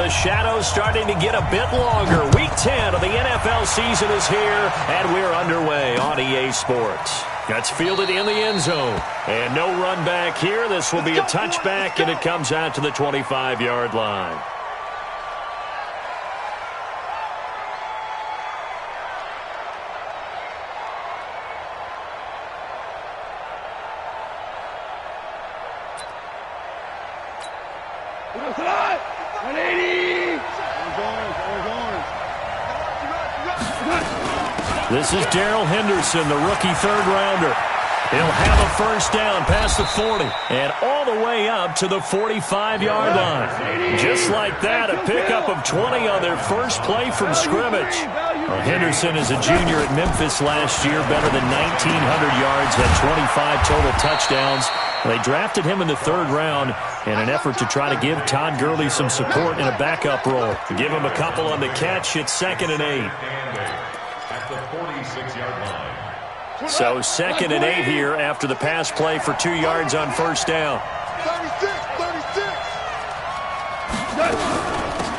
the shadows starting to get a bit longer. Week 10 of the NFL season is here, and we're underway on EA Sports. That's fielded in the end zone. And no run back here. This will be a touchback, and it comes out to the 25-yard line. This is Darrell Henderson, the rookie third-rounder. He'll have a first down past the 40 and all the way up to the 45-yard line. Just like that, a pickup of 20 on their first play from scrimmage. Well, Henderson is a junior at Memphis last year, better than 1,900 yards, had 25 total touchdowns. They drafted him in the third round in an effort to try to give Todd Gurley some support in a backup role. Give him a couple on the catch. It's 2nd and 8. So 2nd and 8 here after the pass play for 2 yards on first down.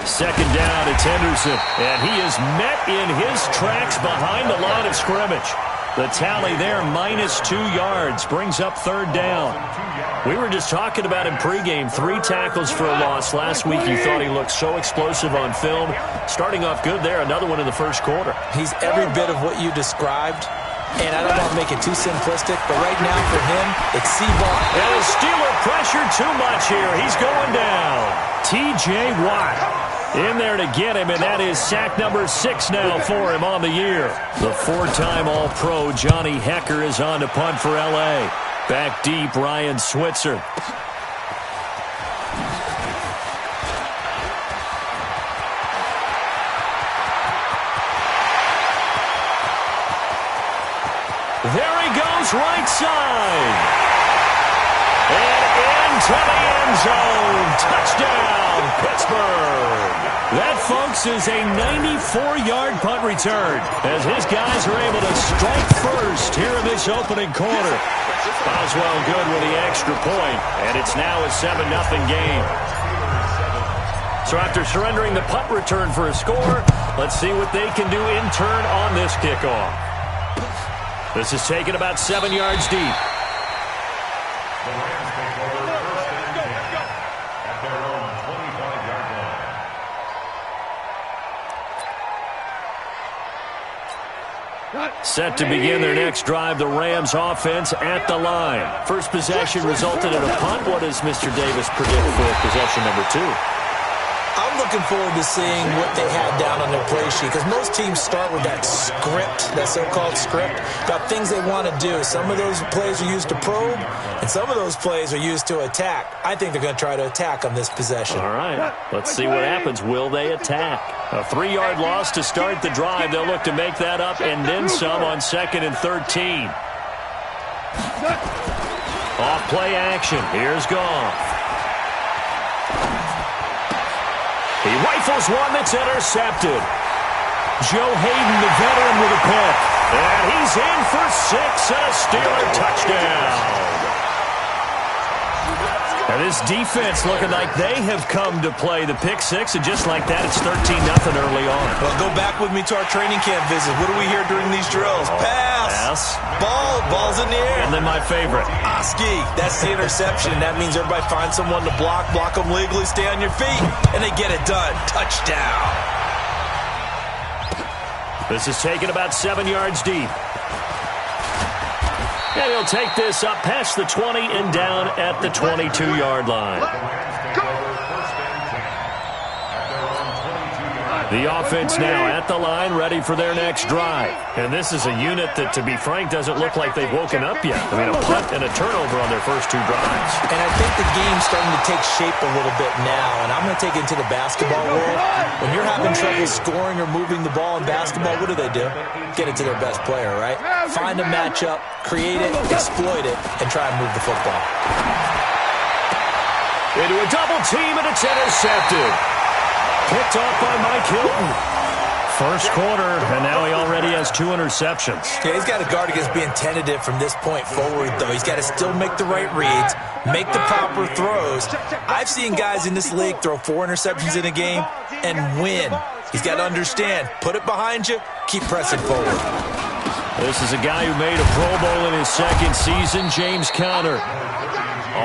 2nd down, it's Henderson. And he is met in his tracks behind the line of scrimmage. The tally there, -2 yards, brings up 3rd down. We were just talking about him pregame. 3 tackles for a loss. Last week you thought he looked so explosive on film. Starting off good there, another one in the first quarter. He's every bit of what you described. And I don't want to make it too simplistic, but right now for him, it's C-ball. And the Steeler pressure too much here. He's going down. T.J. Watt in there to get him, and that is sack number 6 now for him on the year. The 4-time All-Pro Johnny Hecker is on to punt for L.A. Back deep, Ryan Switzer. There he goes, right side. And into the end zone. Touchdown, Pittsburgh. That, folks, is a 94-yard punt return as his guys are able to strike first here in this opening quarter. Boswell good with the extra point, and it's now a 7-0 game. So after surrendering the punt return for a score, let's see what they can do in turn on this kickoff. This is taken about 7 yards deep. Set to begin their next drive, the Rams offense at the line. First possession resulted in a punt. What does Mr. Davis predict for possession number 2? I'm looking forward to seeing what they had down on their play sheet, because most teams start with that script, that so-called script, about things they want to do. Some of those plays are used to probe, and some of those plays are used to attack. I think they're going to try to attack on this possession. All right, let's see what happens. Will they attack? A 3-yard loss to start the drive. They'll look to make that up and then some on 2nd and 13. Off play action. Here's Goff. He rifles one that's intercepted. Joe Hayden, the veteran, with a pick. And he's in for 6 and a Steeler touchdown. And this defense looking like they have come to play the pick 6, and just like that, it's 13-0 early on. Well, go back with me to our training camp visit. What do we hear during these drills? Pass. Ball's in the air. And then my favorite. Oski. That's the interception. That means everybody finds someone to block them legally, stay on your feet, and they get it done. Touchdown. This is taken about 7 yards deep. And he'll take this up past the 20 and down at the 22-yard line. The offense now at the line, ready for their next drive. And this is a unit that, to be frank, doesn't look like they've woken up yet. I mean, a punt and a turnover on their first 2 drives. And I think the game's starting to take shape a little bit now. And I'm going to take it to the basketball world. When you're having trouble scoring or moving the ball in basketball, what do? Get it to their best player, right? Find a matchup, create it, exploit it, and try and move the football. Into a double team, and it's intercepted. Picked off by Mike Hilton. First quarter, and now he already has 2 interceptions. Yeah, he's got to guard against being tentative from this point forward, though. He's got to still make the right reads, make the proper throws. I've seen guys in this league throw 4 interceptions in a game and win. He's got to understand, put it behind you, keep pressing forward. This is a guy who made a Pro Bowl in his second season, James Conner.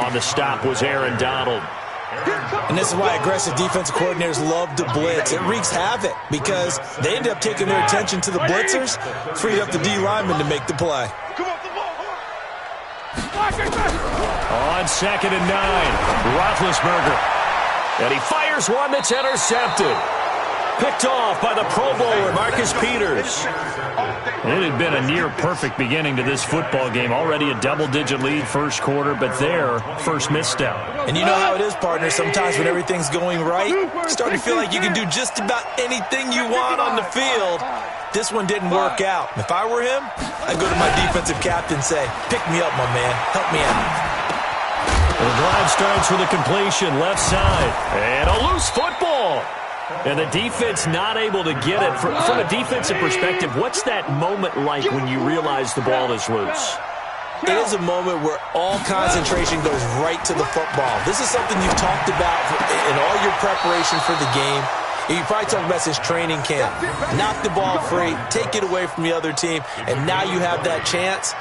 On the stop was Aaron Donald. And this is why aggressive defensive coordinators love to blitz. It wreaks havoc because they end up taking their attention to the blitzers, freed up the D lineman to make the play. On 2nd and 9, Roethlisberger. And he fires one that's intercepted. Picked off by the Pro Bowler, Marcus Peters. It had been a near-perfect beginning to this football game. Already a double-digit lead first quarter, but their first misstep. And you know how it is, partner. Sometimes when everything's going right, you start to feel like you can do just about anything you want on the field. This one didn't work out. If I were him, I'd go to my defensive captain and say, pick me up, my man. Help me out. The drive starts with a completion, left side. And a loose football. And the defense not able to get it. From a defensive perspective, what's that moment like when you realize the ball is loose? It is a moment where all concentration goes right to the football. This is something you've talked about in all your preparation for the game. You probably talked about since training camp. Knock the ball free, take it away from the other team, and now you have that chance.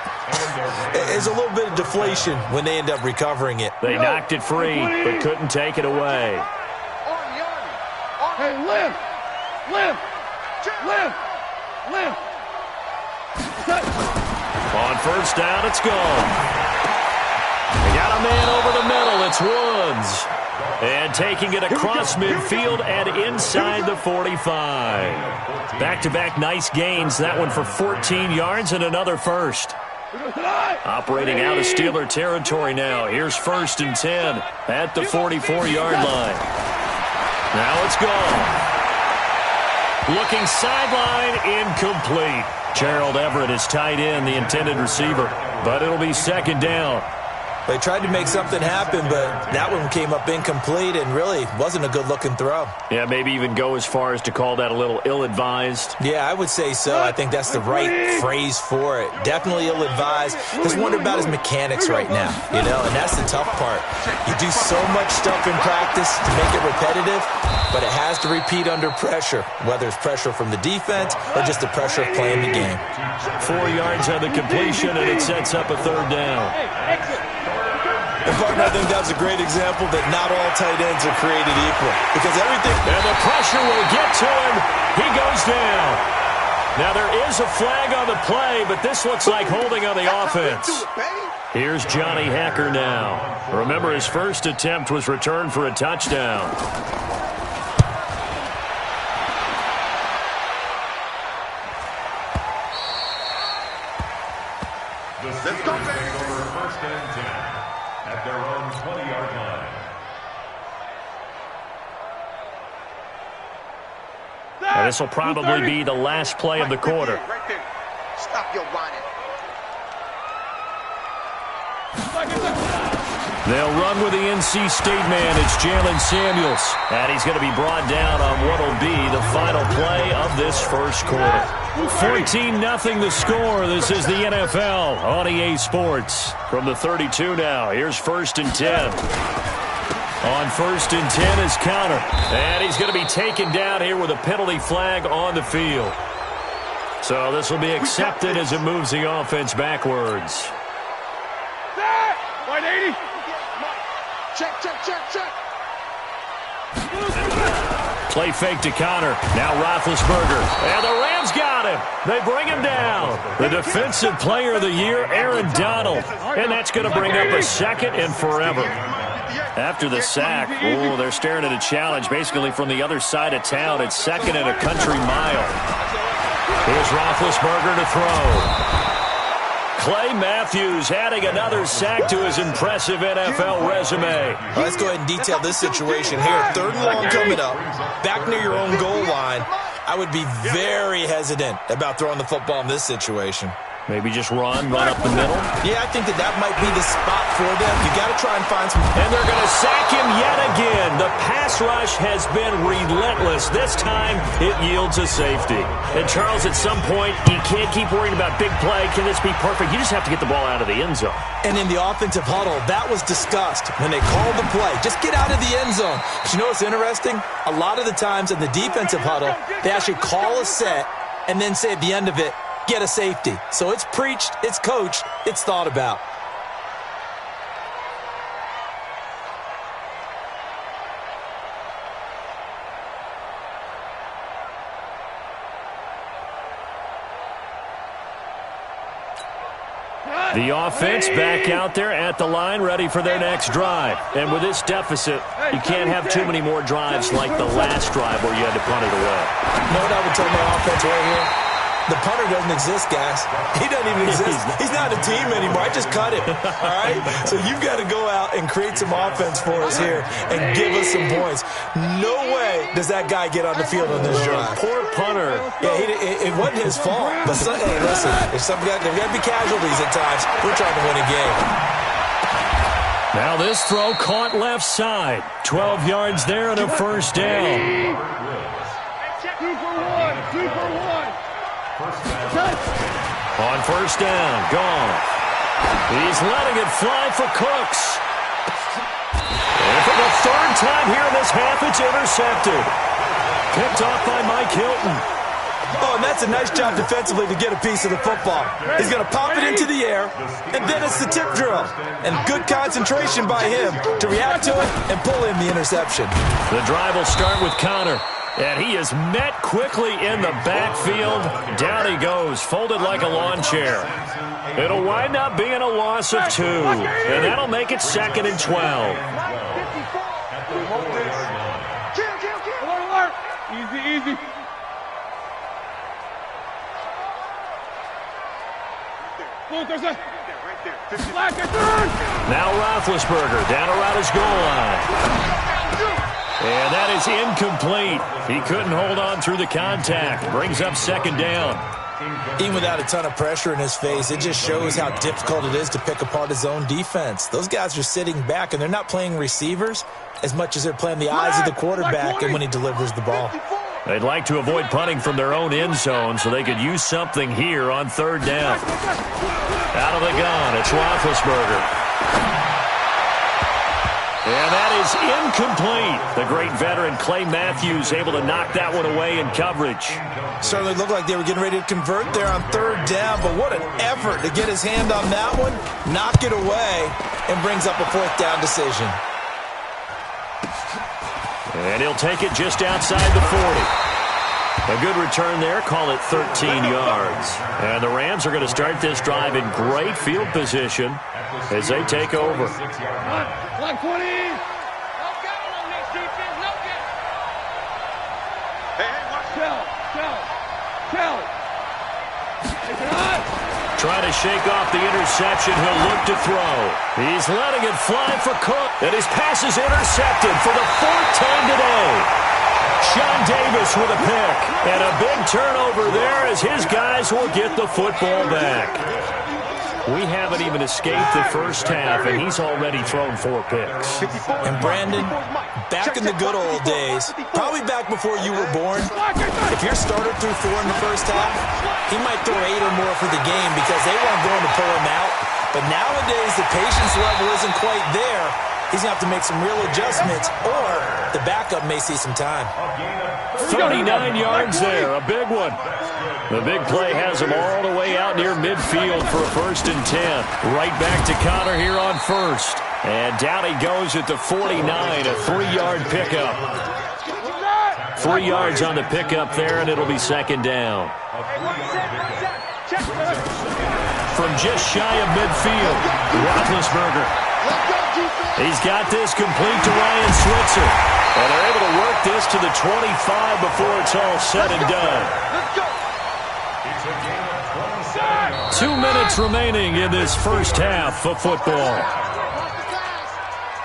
There's a little bit of deflation when they end up recovering it. They knocked it free, but couldn't take it away. Hey, limp! On first down, it's gone. They got a man over the middle. It's Woods. And taking it across midfield and inside the 45. Back-to-back nice gains. That one for 14 yards and another first. Operating out of Steeler territory now. Here's 1st and 10 at the 44-yard line. Now it's gone. Looking sideline, incomplete. Gerald Everett is tied in, the intended receiver. But it'll be 2nd down. They tried to make something happen, but that one came up incomplete and really wasn't a good-looking throw. Yeah, maybe even go as far as to call that a little ill-advised. Yeah, I would say so. I think that's the right phrase for it. Definitely ill-advised. Just wonder about his mechanics right now, and that's the tough part. You do so much stuff in practice to make it repetitive, but it has to repeat under pressure, whether it's pressure from the defense or just the pressure of playing the game. 4 yards on the completion, and it sets up a 3rd down. And partner, I think that's a great example that not all tight ends are created equal. Because everything... And the pressure will get to him. He goes down. Now there is a flag on the play, but this looks like holding on the offense. Here's Johnny Hacker now. Remember, his first attempt was returned for a touchdown. Let's go, baby. Over 1st and 10 at their own 20-yard line. And this will probably be the last play of the quarter. Right there. Stop your whining. They'll run with the NC State man. It's Jalen Samuels. And he's going to be brought down on what will be the final play of this first quarter. 14-0 the score. This is the NFL on EA Sports. From the 32 now, here's 1st and 10. On 1st and 10 is Conner. And he's going to be taken down here with a penalty flag on the field. So this will be accepted as it moves the offense backwards. 180. Check. Play fake to Conner. Now Roethlisberger. And the Rams got him. They bring him down. The defensive player of the year, Aaron Donald. And that's going to bring up a 2nd and forever. After the sack, they're staring at a challenge basically from the other side of town. It's 2nd and a country mile. Here's Roethlisberger to throw. Clay Matthews adding another sack to his impressive NFL resume. Well, let's go ahead and detail this situation here. 3rd and long coming up, back near your own goal line. I would be very hesitant about throwing the football in this situation. Maybe just run up the middle. Yeah, I think that might be the spot for them. You got to try and find some. And they're going to sack him yet again. The pass rush has been relentless. This time, it yields a safety. And Charles, at some point, you can't keep worrying about big play. Can this be perfect? You just have to get the ball out of the end zone. And in the offensive huddle, that was discussed when they called the play. Just get out of the end zone. But you know what's interesting? A lot of the times in the defensive huddle, they actually call a set and then say at the end of it, get a safety. So it's preached, it's coached, it's thought about. The offense back out there at the line, ready for their next drive. And with this deficit, you can't have too many more drives like the last drive where you had to punt it away. You know what I would tell my offense right here? The punter doesn't exist, guys. He doesn't even exist. He's not a team anymore. I just cut him, all right? So you've got to go out and create some offense for us here and give us some points. No way does that guy get on the field on this drive. Poor punter. Yeah, it wasn't his fault. But, hey, listen, there's got to be casualties at times. We're trying to win a game. Now this throw caught left side. 12 yards there and a first down. 2 for 1. 2 for 1. On first down, gone. He's letting it fly for Cooks. And for the third time here in this half, it's intercepted. Picked off by Mike Hilton. Oh, and that's a nice job defensively to get a piece of the football. He's going to pop it into the air, and then it's the tip drill. And good concentration by him to react to it and pull in the interception. The drive will start with Connor. And he is met quickly in the backfield. Down he goes, folded like a lawn chair. It'll wind up being a loss of 2. And that'll make it 2nd and 12. Easy. Now Roethlisberger down around his goal line. And that is incomplete. He couldn't hold on through the contact. Brings up 2nd down. Even without a ton of pressure in his face, it just shows how difficult it is to pick apart his own defense. Those guys are sitting back, and they're not playing receivers as much as they're playing the eyes of the quarterback and when he delivers the ball. They'd like to avoid punting from their own end zone so they could use something here on 3rd down. Out of the gun, it's Roethlisberger. And that is incomplete. The great veteran Clay Matthews able to knock that one away in coverage. Certainly looked like they were getting ready to convert there on 3rd down, but what an effort to get his hand on that one, knock it away, and brings up a 4th down decision. And he'll take it just outside the 40. A good return there, call it 13 yards. And the Rams are going to start this drive in great field position as they take over. Like 20. No going on this defense. No going. Hey, watch. Tell. Trying to shake off the interception. He'll look to throw. He's letting it fly for Cook. And his pass is intercepted for the 4th time today. Sean Davis with a pick. And a big turnover there as his guys will get the football back. We haven't even escaped the first half, and he's already thrown 4 picks. And Brandon, back in the good old days, probably back before you were born, if your starter threw 4 in the first half, he might throw 8 or more for the game because they weren't going to pull him out. But nowadays, the patience level isn't quite there. He's going to have to make some real adjustments, or the backup may see some time. 39 yards there, a big one. The big play has him all the way out near midfield for a 1st and 10. Right back to Connor here on 1st. And down he goes at the 49, a 3-yard pickup. 3 yards on the pickup there, and it'll be 2nd down. From just shy of midfield, Roethlisberger. He's got this complete to Ryan Switzer. And they're able to work this to the 25 before it's all said and done. 2 minutes remaining in this first half of football.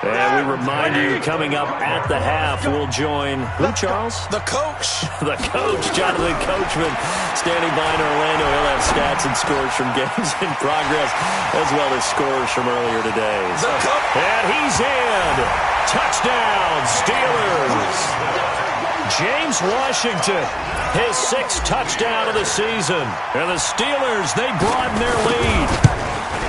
And we remind you, coming up at the half, we'll join who, Charles? The coach. The coach, Jonathan Coachman, standing by in Orlando. He'll have stats and scores from games in progress, as well as scores from earlier today. And he's in. Touchdown, Steelers. James Washington, his 6th touchdown of the season. And the Steelers, they broaden their lead.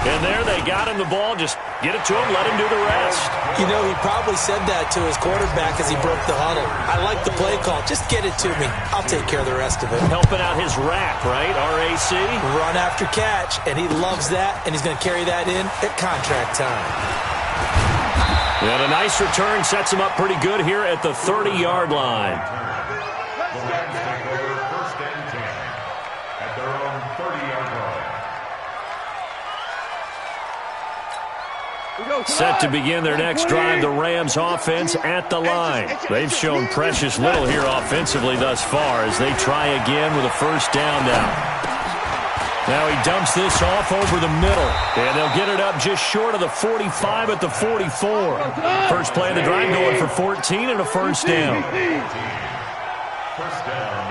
And there they got him the ball. Just get it to him, let him do the rest. You know, he probably said that to his quarterback as he broke the huddle. I like the play call. Just get it to me. I'll take care of the rest of it. Helping out his rack, right? RAC. Run after catch, and he loves that, and he's going to carry that in at contract time. And a nice return sets him up pretty good here at the 30-yard line. The Rams take over 1st and 10 at their own 30-yard line. Set to begin their next drive, the Rams offense at the line. They've shown precious little here offensively thus far as they try again with a 1st down now. Now he dumps this off over the middle, and they'll get it up just short of the 45 at the 44. First play of the drive going for 14 and a 1st down. 1st down,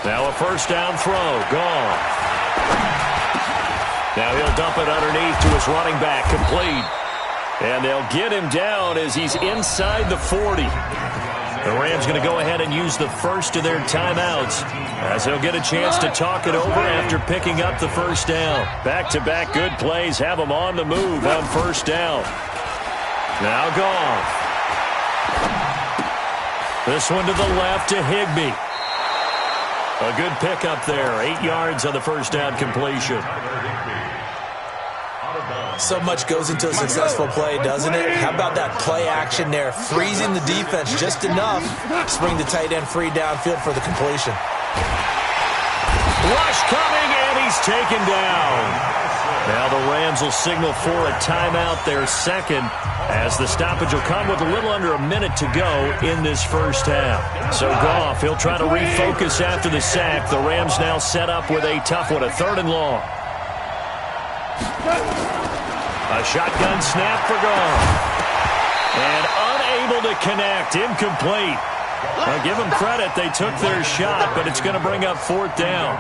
Now a 1st down throw, gone. Now he'll dump it underneath to his running back, complete. And they'll get him down as he's inside the 40. The Rams going to go ahead and use the first of their timeouts as they'll get a chance to talk it over after picking up the 1st down. Back-to-back good plays have them on the move on 1st down. Now Goff. This one to the left to Higbee. A good pickup there. 8 yards on the 1st down completion. So much goes into a successful play, doesn't it? How about that play action there? Freezing the defense just enough to bring the tight end free downfield for the completion. Rush coming, and he's taken down. Now the Rams will signal for a timeout, their 2nd, as the stoppage will come with a little under a minute to go in this 1st half. So Goff, he'll try to refocus after the sack. The Rams now set up with a tough one, a 3rd and long. A shotgun snap for Goff. And unable to connect, incomplete. Now give them credit, they took their shot, but it's going to bring up 4th down.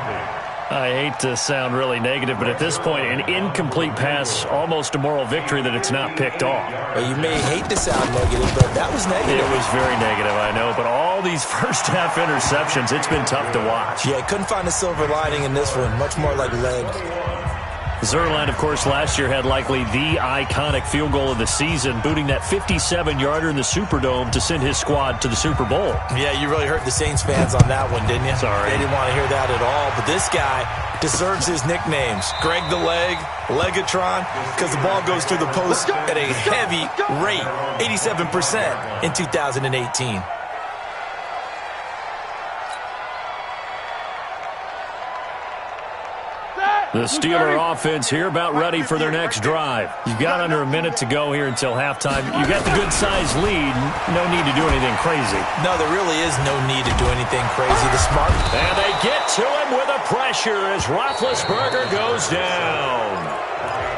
I hate to sound really negative, but at this point, an incomplete pass, almost a moral victory that it's not picked off. Well, you may hate to sound negative, but that was negative. It was very negative, I know, but all these 1st half interceptions, it's been tough to watch. Yeah, couldn't find a silver lining in this one, much more like lead. Zuerlein, of course, last year had likely the iconic field goal of the season, booting that 57-yarder in the Superdome to send his squad to the Super Bowl. Yeah, you really hurt the Saints fans on that one, didn't you? Sorry. They didn't want to hear that at all. But this guy deserves his nicknames. Greg the Leg, Legatron, because the ball goes through the post at a heavy rate, 87% in 2018. The Steeler offense here about ready for their next drive. You've got under a minute to go here until halftime. You've got the good-sized lead. No need to do anything crazy. No, there really is no need to do anything crazy. The smart. And they get to him with a pressure as Roethlisberger goes down.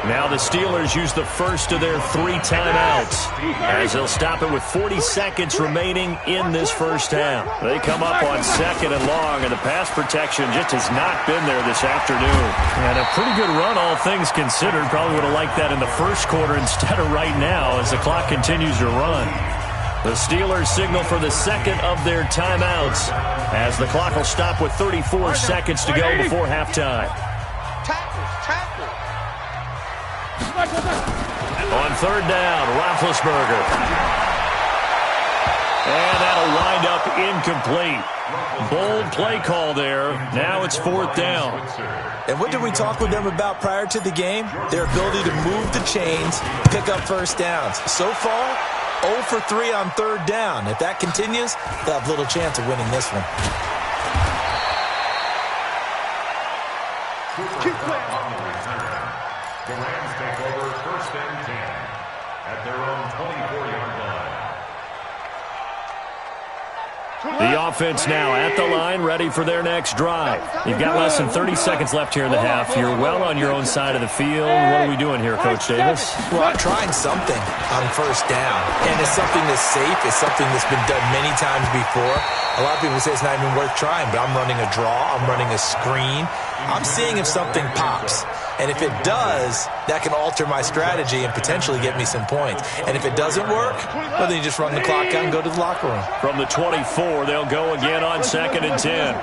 Now the Steelers use the first of their 3 timeouts as they'll stop it with 40 seconds remaining in this 1st half. They come up on 2nd and long, and the pass protection just has not been there this afternoon. And a pretty good run, all things considered. Probably would have liked that in the 1st quarter instead of right now as the clock continues to run. The Steelers signal for the 2nd of their timeouts as the clock will stop with 34 seconds to go before halftime. On 3rd down, Roethlisberger. And that'll wind up incomplete. Bold play call there. Now it's 4th down. And what did we talk with them about prior to the game? Their ability to move the chains, pick up 1st downs. So far, 0 for 3 on 3rd down. If that continues, they'll have little chance of winning this one. The Rams take over 1st and 10 at their own 24-yard line. The offense now at the line, ready for their next drive. You've got less than 30 seconds left here in the half. You're well on your own side of the field. What are we doing here, Coach Davis? Well, I'm trying something on first down, and it's something that's safe. It's something that's been done many times before. A lot of people say it's not even worth trying, but I'm running a draw. I'm running a screen. I'm seeing if something pops. And if it does, that can alter my strategy and potentially get me some points. And if it doesn't work, well, then you just run the clock out and go to the locker room. From the 24, they'll go again on 2nd and 10.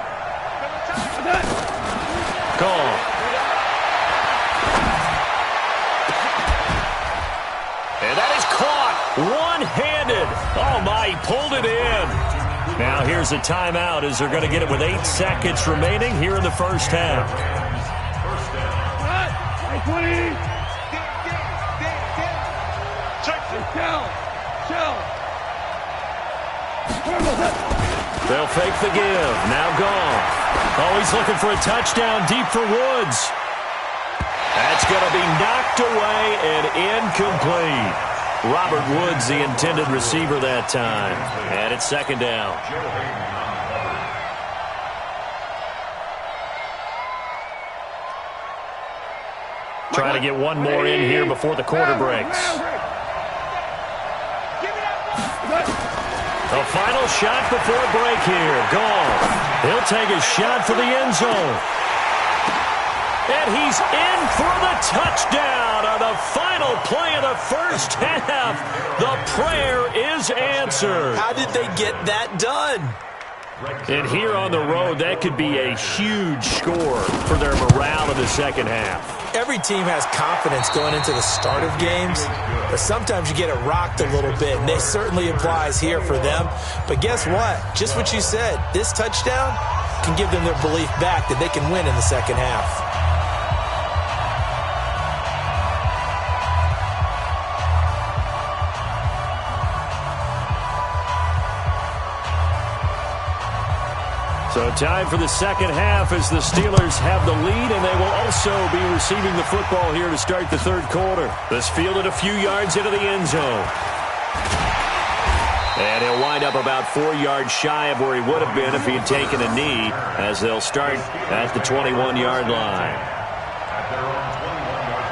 Call. And that is caught one-handed. Oh, my, he pulled it in. Now here's a timeout as they're going to get it with 8 seconds remaining here in the first half. 20. Chill. They'll fake the give. Now gone. Oh, he's looking for a touchdown deep for Woods. That's going to be knocked away and incomplete. Robert Woods, the intended receiver that time. And it's 2nd down. Trying to get one more in here before the quarter breaks. The final shot before break here. Gone. He'll take a shot for the end zone. And he's in for the touchdown on the final play of the first half. The prayer is answered. How did they get that done? And here on the road, that could be a huge score for their morale in the second half. Every team has confidence going into the start of games, but sometimes you get it rocked a little bit, and this certainly applies here for them. But guess what? Just what you said, this touchdown can give them their belief back that they can win in the second half. So time for the second half as the Steelers have the lead, and they will also be receiving the football here to start the third quarter. This fielded a few yards into the end zone. And he'll wind up about 4 yards shy of where he would have been if he had taken a knee, as they'll start at the 21-yard line. At their own 21-yard line.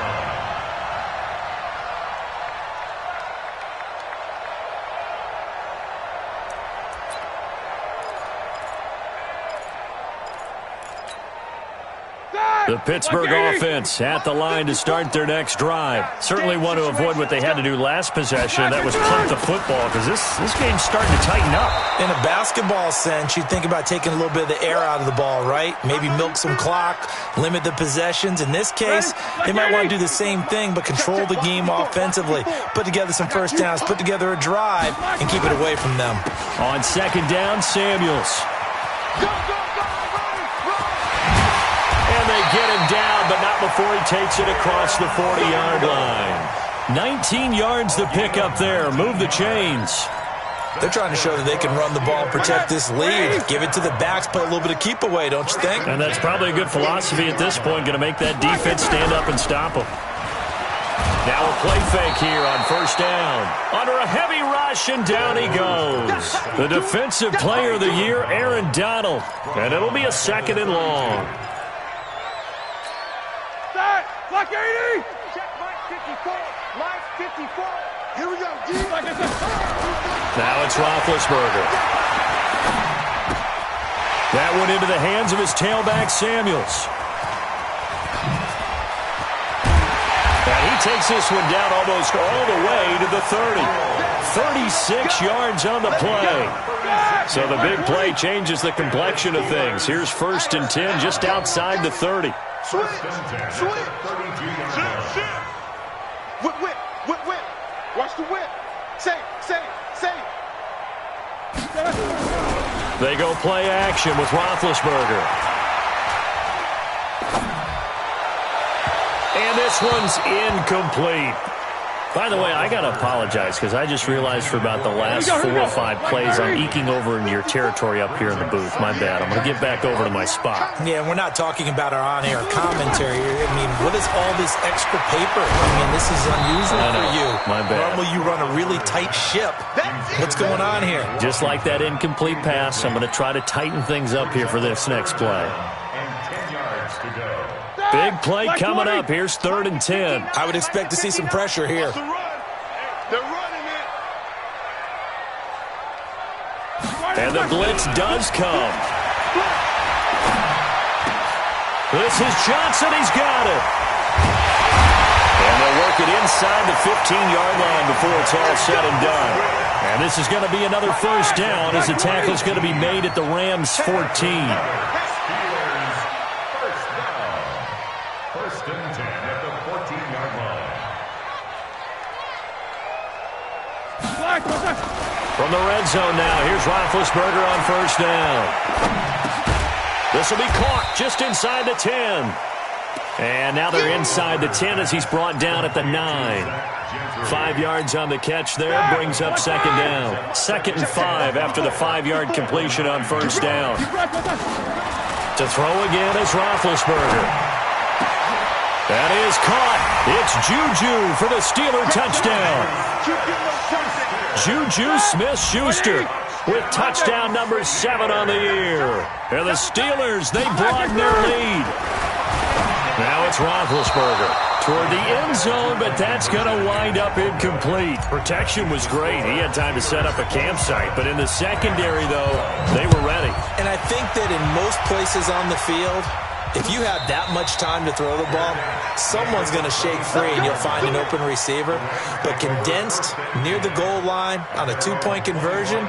The Pittsburgh offense at the line to start their next drive. Certainly want to avoid what they had to do last possession. That was punt the football, because this game's starting to tighten up. In a basketball sense, you think about taking a little bit of the air out of the ball, right? Maybe milk some clock, limit the possessions. In this case, they might want to do the same thing, but control the game offensively. Put together some first downs, put together a drive, and keep it away from them. On 2nd down, Samuels. They get him down, but not before he takes it across the 40-yard line. 19 yards to pick up there. Move the chains. They're trying to show that they can run the ball and protect this lead. Give it to the backs, play a little bit of keep away, don't you think? And that's probably a good philosophy at this point, going to make that defense stand up and stop them. Now a play fake here on first down. Under a heavy rush, and down he goes. The defensive player of the year, Aaron Donald. And it'll be a 2nd and long. Block 80! Check Mike 54. Mike 54. Here we go. Now it's Roethlisberger. That went into the hands of his tailback, Samuels. And he takes this one down almost all the way to the 30. 36 yards on the play. So the big play changes the complexion of things. Here's 1st and 10 just outside the 30. Switch. Whip. Watch the whip. Say. They go play action with Roethlisberger. And this one's incomplete. By the way, I got to apologize because I just realized for about the last 4 or 5 plays, I'm eking over into your territory up here in the booth. My bad. I'm going to get back over to my spot. Yeah, we're not talking about our on-air commentary. I mean, what is all this extra paper? I mean, this is unusual for you. My bad. Normally you run a really tight ship. What's going on here? Just like that incomplete pass, I'm going to try to tighten things up here for this next play. And 10 yards to go. Big play coming up. Here's 3rd and 10. I would expect to see some pressure here. They're running it. And the blitz does come. This is Johnson. He's got it. And they'll work it inside the 15-yard line before it's all said and done. And this is going to be another 1st down as the tackle is going to be made at the Rams' 14. First and 10 at the 14-yard line. From the red zone now, here's Roethlisberger on 1st down. This will be caught just inside the 10. And now they're inside the 10 as he's brought down at the 9. 5 yards on the catch there, brings up 2nd down. 2nd and 5 after the 5-yard completion on 1st down. To throw again is Roethlisberger. That is caught. It's Juju for the Steeler touchdown. Juju Smith-Schuster with touchdown number 7 on the year. And the Steelers, they broaden their lead. Now it's Roethlisberger toward the end zone, but that's going to wind up incomplete. Protection was great. He had time to set up a campsite, but in the secondary, though, they were ready. And I think that in most places on the field, if you have that much time to throw the ball, someone's going to shake free and you'll find an open receiver. But condensed near the goal line on a 2-point conversion,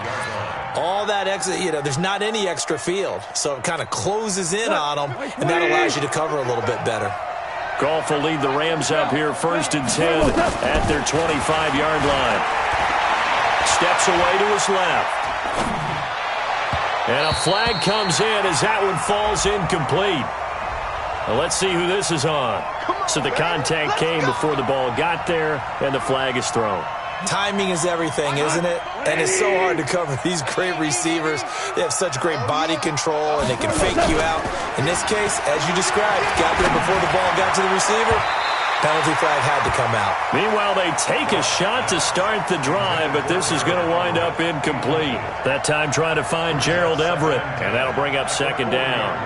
all that extra, there's not any extra field. So it kind of closes in on them, and that allows you to cover a little bit better. Goff will lead the Rams up here 1st and 10 at their 25-yard line. Steps away to his left. And a flag comes in as that one falls incomplete. Well, let's see who this is on. So the contact came before the ball got there, and the flag is thrown. Timing is everything, isn't it? And it's so hard to cover these great receivers. They have such great body control, and they can fake you out. In this case, as you described, got there before the ball got to the receiver. Penalty flag had to come out. Meanwhile, they take a shot to start the drive, but this is going to wind up incomplete. That time trying to find Gerald Everett, and that'll bring up 2nd down.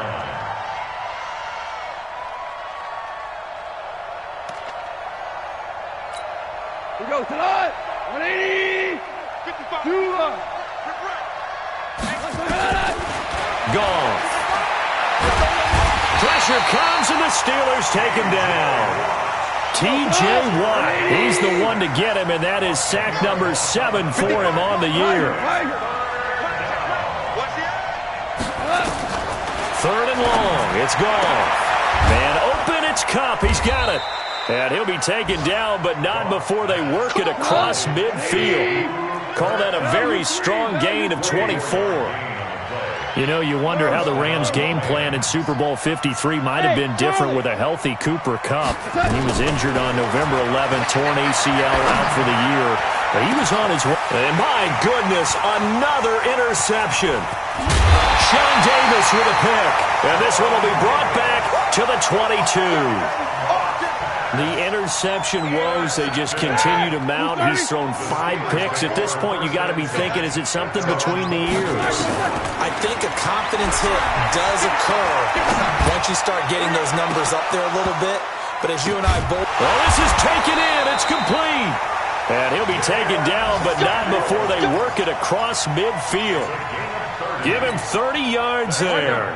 We go to the 180. 55. Goff. Pressure comes, and the Steelers take him down. T.J. Watt, he's the one to get him, and that is sack number 7 for him on the year. 3rd and long, it's Goff. Man open, it's Kupp, he's got it. And he'll be taken down, but not before they work it across midfield. Call that a very strong gain of 24. You wonder how the Rams' game plan in Super Bowl 53 might have been different with a healthy Cooper Kupp. He was injured on November 11th, torn ACL out for the year. But he was on his way. And my goodness, another interception. Sean Davis with a pick. And this one will be brought back to the 22. The interception woes, they just continue to mount. He's thrown 5 picks. At this point, you got to be thinking, is it something between the ears? I think a confidence hit does occur once you start getting those numbers up there a little bit. But as you and I both... Well, this is taken in. It's complete. And he'll be taken down, but not before they work it across midfield. Give him 30 yards there.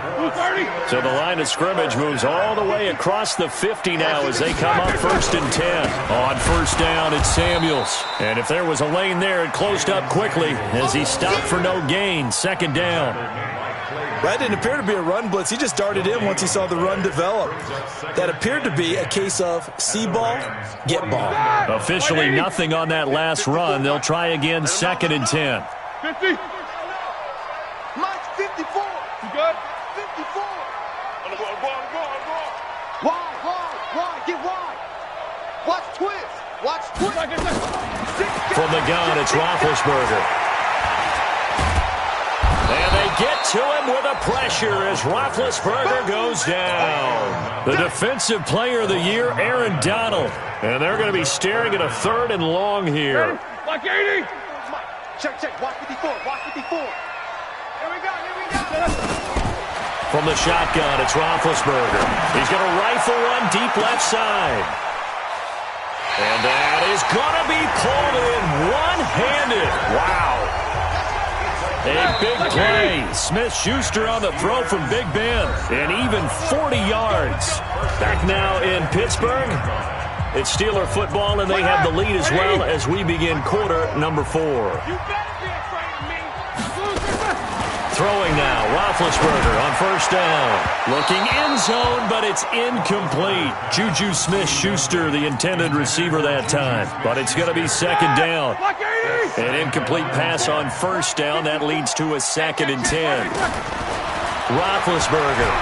So the line of scrimmage moves all the way across the 50 now as they come up 1st and 10. On 1st down, it's Samuels. And if there was a lane there, it closed up quickly as he stopped for no gain. 2nd down. That didn't appear to be a run blitz. He just darted in once he saw the run develop. That appeared to be a case of see ball, get ball. Officially nothing on that last run. They'll try again 2nd and 10. 50. Mike's 54. You good? 54. On the ball. Wide. Get wide. Watch twist. Watch. From the gun, it's Roethlisberger. And they get to him with a pressure as Roethlisberger goes down. The Defensive Player of the Year, Aaron Donald. And they're going to be staring at a 3rd and long here. Like 80. Check. Watch 54. Watch 54. Here we go. From the shotgun, it's Roethlisberger. He's going to rifle one deep left side. And that is going to be pulled in one-handed. Wow. A big play. Smith-Schuster on the throw from Big Ben. And even 40 yards. Back now in Pittsburgh. It's Steeler football, and they have the lead as well as we begin quarter number 4. Throwing now, Roethlisberger on 1st down. Looking end zone, but it's incomplete. Juju Smith-Schuster, the intended receiver that time. But it's going to be 2nd down. An incomplete pass on 1st down. That leads to a 2nd and 10. Roethlisberger.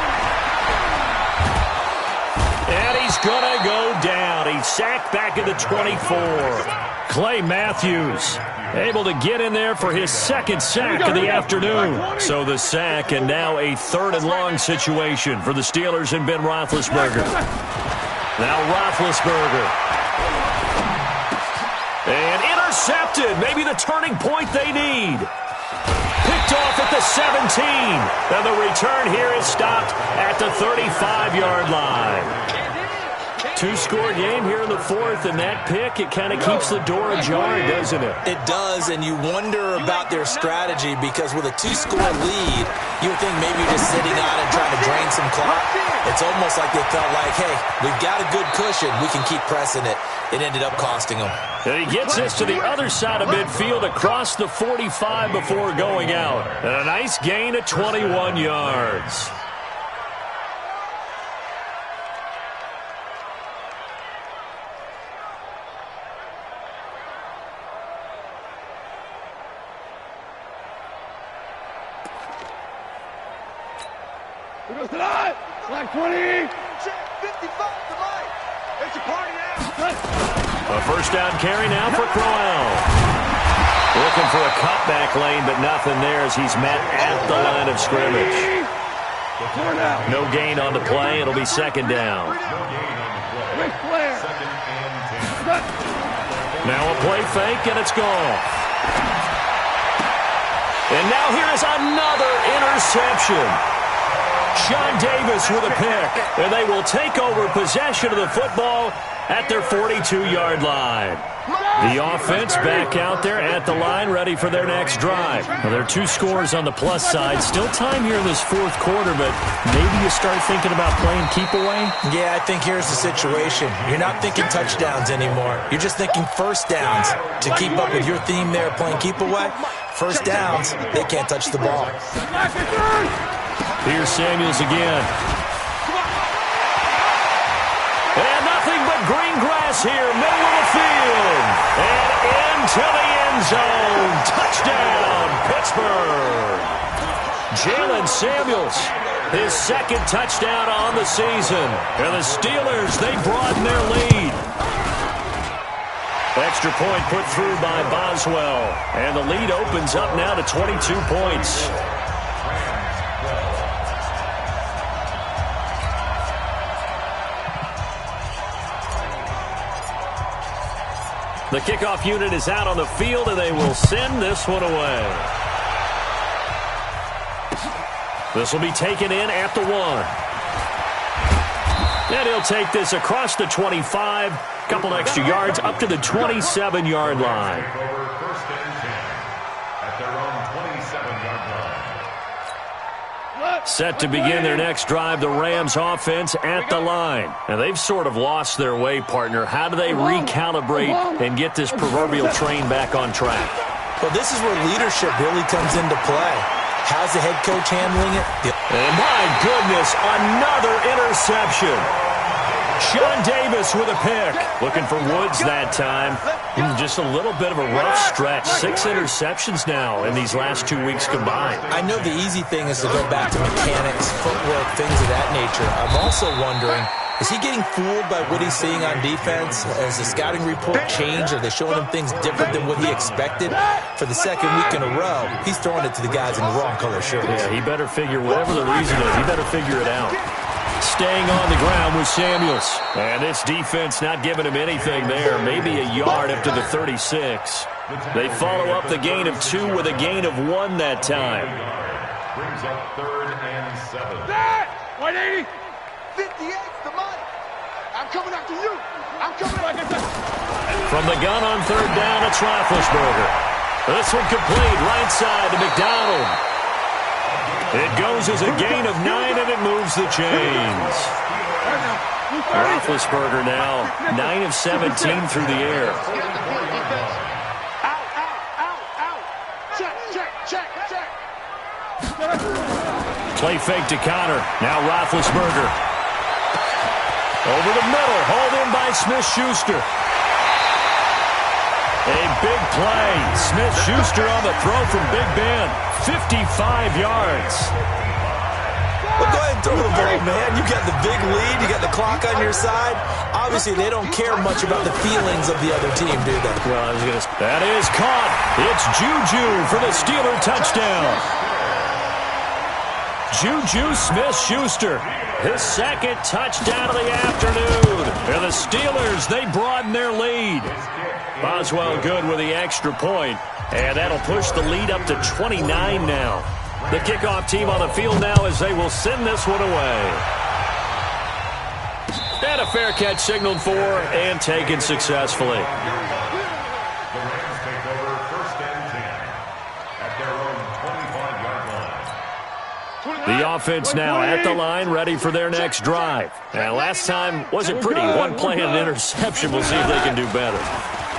And he's going to go down. He's sacked back at the 24. Clay Matthews able to get in there for his 2nd sack of the afternoon. So the sack and now a 3rd and long situation for the Steelers and Ben Roethlisberger. Now Roethlisberger. And intercepted. Maybe the turning point they need. Picked off at the 17. And the return here is stopped at the 35-yard line. 2-score game here in the 4th, and that pick, it kind of keeps the door ajar, doesn't it? It does, and you wonder about their strategy because with a 2-score lead, you would think maybe you're just sitting on it trying to drain some clock. It's almost like they felt like, hey, we've got a good cushion. We can keep pressing it. It ended up costing them. And he gets this to the other side of midfield across the 45 before going out. And a nice gain of 21 yards. Like 20. Check 55 to light. It's a party now. A 1st down carry now for Crowell. Looking for a cutback lane, but nothing there as he's met at the line of scrimmage. No gain on the play. It'll be 2nd down. Now a play fake, and it's gone. And now here is another interception. Sean Davis with a pick, and they will take over possession of the football at their 42-yard line. The offense back out there at the line, ready for their next drive. Well, there are 2 scores on the plus side. Still time here in this 4th quarter, but maybe you start thinking about playing keep away? Yeah, I think here's the situation. You're not thinking touchdowns anymore. You're just thinking 1st downs. To keep up with your theme there, playing keep away, 1st downs, they can't touch the ball. Here's Samuels again. And nothing but green grass here, middle of the field. And into the end zone. Touchdown, Pittsburgh. Jalen Samuels, his 2nd touchdown on the season. And the Steelers, they broaden their lead. Extra point put through by Boswell. And the lead opens up now to 22 points. The kickoff unit is out on the field, and they will send this one away. This will be taken in at the 1. And he'll take this across the 25, couple extra yards up to the 27-yard line. Set to begin their next drive, the Rams offense at the line. And they've sort of lost their way, partner. How do they recalibrate and get this proverbial train back on track? Well, this is where leadership really comes into play. How's the head coach handling it? And my goodness, another interception. Sean Davis with a pick. Looking for Woods that time. Just a little bit of a rough stretch. 6 interceptions now in these last 2 weeks combined. I know the easy thing is to go back to mechanics, footwork, things of that nature. I'm also wondering, Is he getting fooled by what he's seeing on defense? Has the scouting report changed? Are they showing him things different than what he expected? For the second week in a row, he's throwing it to the guys in the wrong color shirts. Yeah, he better figure, whatever the reason is, he better figure it out. Staying on the ground with Samuels. And this defense not giving him anything there. Maybe a yard up to the 36. They follow up the gain of 2 with a gain of 1 that time. Brings up 3rd and 7. 180. 58's the money. I'm coming after you. I'm coming after you. From the gun on 3rd down, it's Roethlisberger. This one complete, right side to McDonald. It goes as a gain of 9, and it moves the chains. Roethlisberger now 9 of 17 through the air. Play fake to Connor. Now Roethlisberger. Over the middle, hauled in by Smith-Schuster. A big play. Smith-Schuster on the throw from Big Ben. 55 yards. Well, go ahead and throw the ball, man. You got the big lead. You got the clock on your side. Obviously, they don't care much about the feelings of the other team, do they? Well, that is caught. It's Juju for the Steeler touchdown. Juju Smith-Schuster, his second touchdown of the afternoon. And the Steelers, they broaden their lead. Boswell good with the extra point. And that'll push the lead up to 29 now. The kickoff team on the field now as they will send this one away. And a fair catch signaled for and taken successfully. The Rams take over 1st and 10 at their own 25-yard line. The offense now at the line, ready for their next drive. And last time wasn't pretty. One play and an interception. We'll see if they can do better.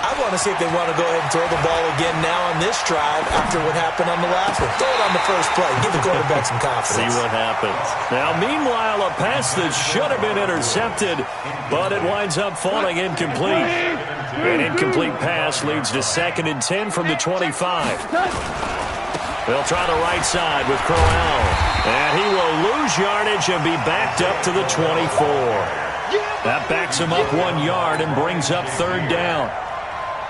I want to see if they want to go ahead and throw the ball again now on this drive after what happened on the last one. Throw it on the first play. Give the quarterback some confidence. See what happens. Now, meanwhile, a pass that should have been intercepted, but it winds up falling incomplete. An incomplete pass leads to 2nd and 10 from the 25. They'll try the right side with Crowell. And he will lose yardage and be backed up to the 24. That backs him up 1 yard and brings up 3rd down.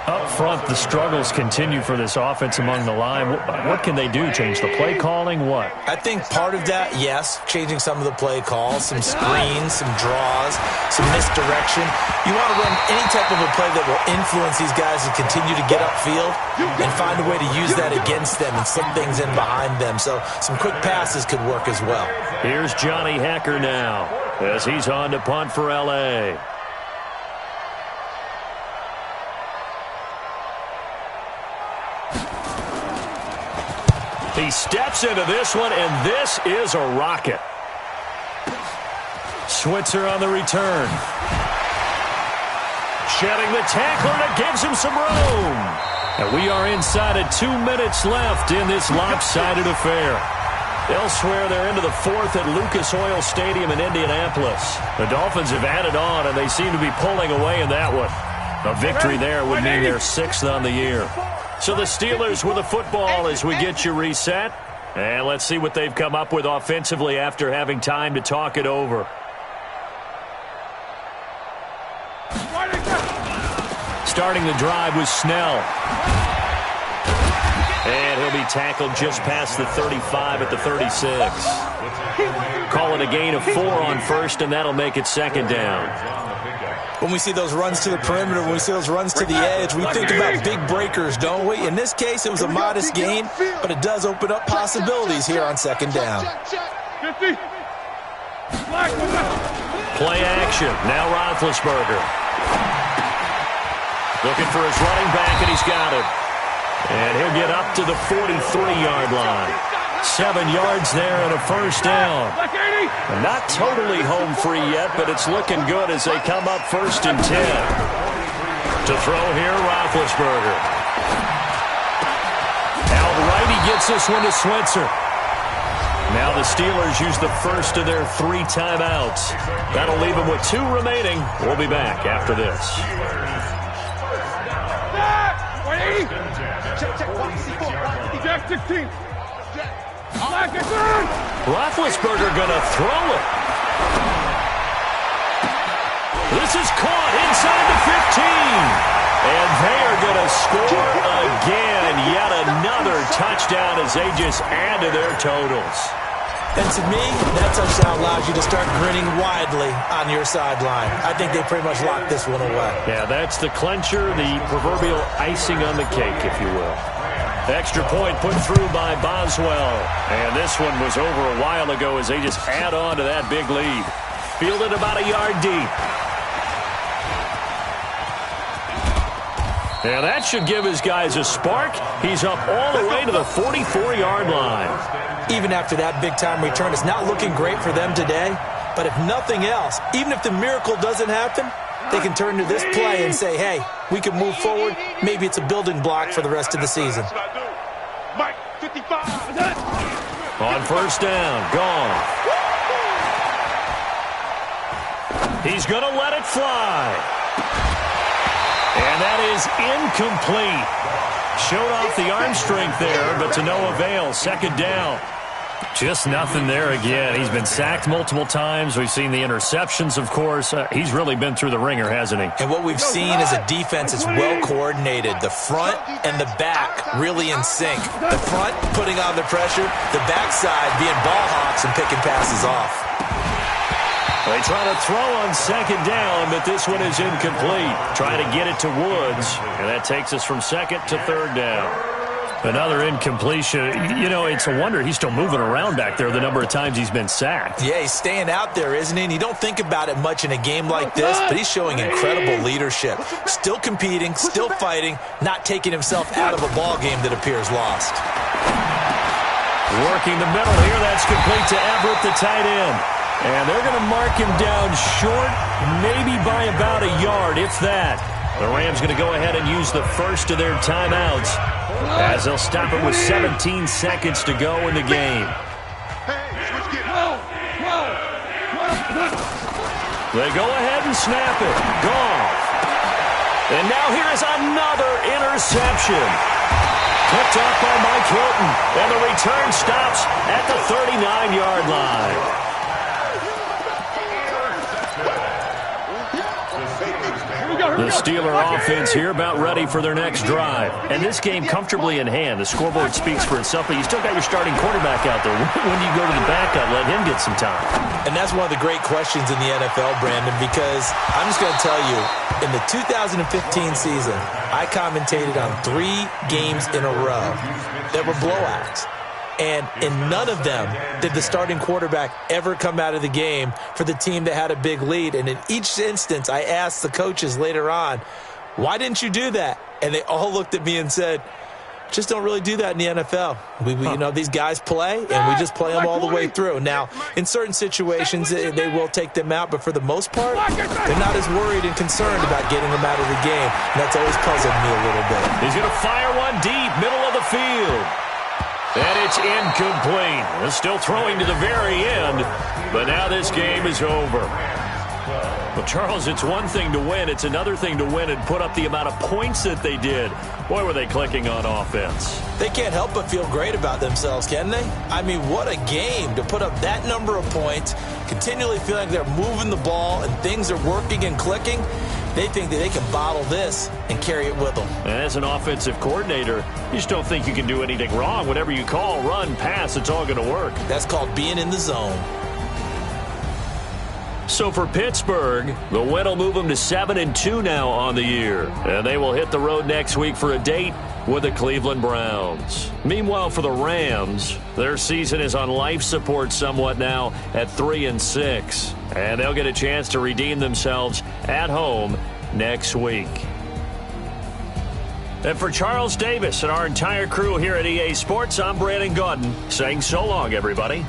Up front, the struggles continue for this offense among the line. What can they do? Change the play calling? What? I think part of that, yes, changing some of the play calls, some screens, some draws, some misdirection. You want to run any type of a play that will influence these guys to continue to get upfield and find a way to use that against them and slip things in behind them. So some quick passes could work as well. Here's Johnny Hecker now as he's on to punt for L.A. He steps into this one, and this is a rocket. Switzer on the return. Shedding the tackler, and it gives him some room. And we are inside of 2 minutes left in this lopsided affair. Elsewhere, they're into the 4th at Lucas Oil Stadium in Indianapolis. The Dolphins have added on, and they seem to be pulling away in that one. A victory there would mean they're 6th on the year. So the Steelers with the football as we get you reset. And let's see what they've come up with offensively after having time to talk it over. Starting the drive was Snell. And he'll be tackled just past the 35 at the 36. Call it a gain of 4 on 1st, and that'll make it 2nd down. When we see those runs to the perimeter, when we see those runs to the edge, we think about big breakers, don't we? In this case, it was a modest gain, but it does open up possibilities here on 2nd down. Play action. Now Roethlisberger. Looking for his running back, and he's got it. And he'll get up to the 43-yard line. 7 yards there and a 1st down. Not totally home free yet, but it's looking good as they come up 1st and 10. To throw here, Roethlisberger. Outright, he gets this one to Switzer. Now the Steelers use the first of their 3 timeouts. That'll leave them with 2 remaining. We'll be back after this. Jack 16. Roethlisberger going to throw it. This is caught inside the 15. And they are going to score again. Yet another touchdown as they just add to their totals. And to me, that touchdown allows you to start grinning widely on your sideline. I think they pretty much locked this one away. Yeah, that's the clincher, the proverbial icing on the cake, if you will. Extra point put through by Boswell. And this one was over a while ago as they just add on to that big lead. Fielded about a yard deep. And that should give his guys a spark. He's up all the way to the 44-yard line. Even after that big-time return, it's not looking great for them today. But if nothing else, even if the miracle doesn't happen, they can turn to this play and say, hey, we can move forward. Maybe it's a building block for the rest of the season. Mike, 55. On first down, gone. He's going to let it fly. And that is incomplete. Showed off the arm strength there, but to no avail. Second down. Just nothing there again. He's been sacked multiple times. We've seen the interceptions, of course. He's really been through the ringer, hasn't he? And what we've seen is a defense that's well coordinated. The front and the back really in sync. The front putting on the pressure. The backside being ball hawks and picking passes off. They try to throw on second down, but this one is incomplete. Trying to get it to Woods, and that takes us from second to third down. Another incompletion. You know, it's a wonder he's still moving around back there the number of times he's been sacked. Yeah, he's staying out there, isn't he? And you don't think about it much in a game like this, but he's showing incredible leadership. Still competing, still fighting, not taking himself out of a ball game that appears lost. Working the middle here, that's complete to Everett, the tight end. And they're going to mark him down short, maybe by about a yard, if that. The Rams going to go ahead and use the first of their timeouts as they'll stop it with 17 seconds to go in the game. They go ahead and snap it. Gone. And now here is another interception. Picked up by Mike Hilton. And the return stops at the 39-yard line. The Steeler offense here about ready for their next drive. And this game comfortably in hand. The scoreboard speaks for itself, but you still got your starting quarterback out there. When do you go to the backup, let him get some time? And that's one of the great questions in the NFL, Brandon, because I'm just going to tell you, in the 2015 season, I commentated on 3 games in a row that were blowouts. And in none of them did the starting quarterback ever come out of the game for the team that had a big lead. And in each instance, I asked the coaches later on, why didn't you do that? And they all looked at me and said, just don't really do that in the NFL. You know, these guys play, and we just play them all the way through. Now, in certain situations, they will take them out, but for the most part, they're not as worried and concerned about getting them out of the game. And that's always puzzled me a little bit. He's going to fire one deep, middle of the field. And it's incomplete. They're still throwing to the very end, but now this game is over. Well, Charles, it's one thing to win. It's another thing to win and put up the amount of points that they did. Boy, were they clicking on offense. They can't help but feel great about themselves, can they? I mean, what a game to put up that number of points, continually feeling like they're moving the ball and things are working and clicking. They think that they can bottle this and carry it with them. And as an offensive coordinator, you just don't think you can do anything wrong. Whatever you call, run, pass, it's all going to work. That's called being in the zone. So for Pittsburgh, the win will move them to 7-2 now on the year. And they will hit the road next week for a date with the Cleveland Browns. Meanwhile, for the Rams, their season is on life support somewhat now at 3-6. And they'll get a chance to redeem themselves at home next week. And for Charles Davis and our entire crew here at EA Sports, I'm Brandon Gaudin saying so long, everybody.